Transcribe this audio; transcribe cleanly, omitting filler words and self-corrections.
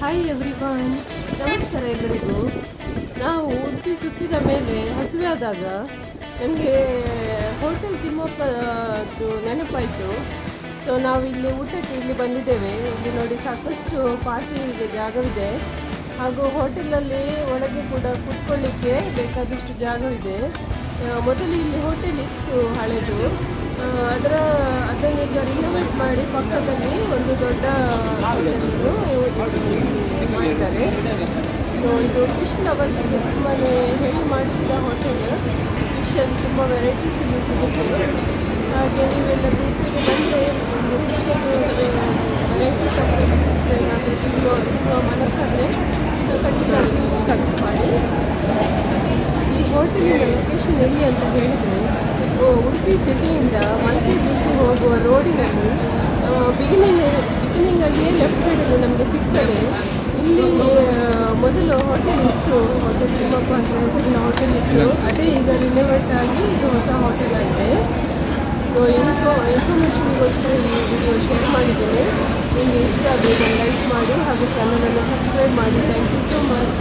Hi everyone, ನಮಸ್ಕಾರ ಎಲ್ಲರಿಗೂ. ನಾವು ಉಡುಪಿ ಸುತ್ತಿದ ಮೇಲೆ ಹಸುವೆ ಆದಾಗ ನಮಗೆ ಹೋಟೆಲ್ ತಿಮ್ಮಪ್ಪದ್ದು ನೆನಪಾಯಿತು. ಸೊ ನಾವು ಇಲ್ಲಿ ಊಟಕ್ಕೆ ಇಲ್ಲಿ ಬಂದಿದ್ದೇವೆ. ಇಲ್ಲಿ ನೋಡಿ ಸಾಕಷ್ಟು ಪಾರ್ಕಿಂಗಿಗೆ ಜಾಗವಿದೆ, ಹಾಗೂ ಹೋಟೆಲಲ್ಲಿ ಒಳಗೆ ಕೂಡ ಕೂತ್ಕೊಳ್ಳಿಕ್ಕೆ ಬೇಕಾದಷ್ಟು ಜಾಗವಿದೆ. ಮೊದಲು ಇಲ್ಲಿ ಹೋಟೆಲ್ ಇತ್ತು ಹಳೆದು, ಅದನ್ನೀಗ ರಿನೋವೇಟ್ ಮಾಡಿ ಪಕ್ಕದಲ್ಲಿ ಒಂದು ದೊಡ್ಡ ಹೋಟೆಲನ್ನು ಮಾಡಿದ್ದಾರೆ. ಸೊ ಇದು ಫಿಶ್ ಲವರ್ಸ್ಗೆ ತುಂಬಾ ಹೇಳಿ ಮಾಡಿಸಿದ ಹೋಟೆಲ್. ಫಿಶಲ್ಲಿ ತುಂಬ ವೆರೈಟೀಸ್ ಇಲ್ಲಿ ಸಿಗುತ್ತೆ. ಹಾಗೆ ನೀವೆಲ್ಲ ಉಡುಪಿಗೆ ಬಂದರೆ ಒಂದು ಫಿಶಲ್ಲಿ ವೆರೈಟೀಸ್ ಆಫ್ ರೆಸಿಪೀಸ್ ಏನಾದರೂ ತಿನ್ನುವ ಮನಸ್ಸಾದರೆ ಖಂಡಿತ ವಿಸಿಟ್ ಮಾಡಿ. ಈ ಹೋಟೆಲಿನ ಲೊಕೇಶನ್ ಎಲ್ಲಿ ಅಂತ ಹೇಳಿದರೆ, ಉಡುಪಿ ಸಿಟಿಯಿಂದ ಮಲ್ಪೆ ಬೀಚಿಗೆ ಹೋಗುವ ರೋಡಿನಲ್ಲಿ ಬಿಗಿನಿಂಗಲ್ಲಿಯೇ ಲೆಫ್ಟ್ ಸೈಡಲ್ಲಿ ನಮಗೆ ಸಿಗ್ತದೆ. ಇಲ್ಲಿ ಮೊದಲು ಹೋಟೆಲ್ ಇತ್ತು, ಹೋಟೆಲ್ ತಿಮ್ಮಪ್ಪ ಅಂತ ಹೆಸರಿನ ಹೋಟೆಲ್ ಇತ್ತು. ಅದೇ ಈಗ ರಿನೋವೇಟ್ ಆಗಿ ಇದು ಹೊಸ ಹೋಟೆಲ್ ಆಗಿದೆ. ಸೊ ಇನ್ಫಾರ್ಮೇಷನ್ಗೋಸ್ಕರ ಈ ವಿಡಿಯೋ ಶೇರ್ ಮಾಡಿದ್ದೇನೆ. ನಿಮಗೆ ಇಷ್ಟ ಆದರೆ ಲೈಕ್ ಮಾಡಿ ಹಾಗೂ ಚಾನಲನ್ನು ಸಬ್ಸ್ಕ್ರೈಬ್ ಮಾಡಿ. Thank you so much.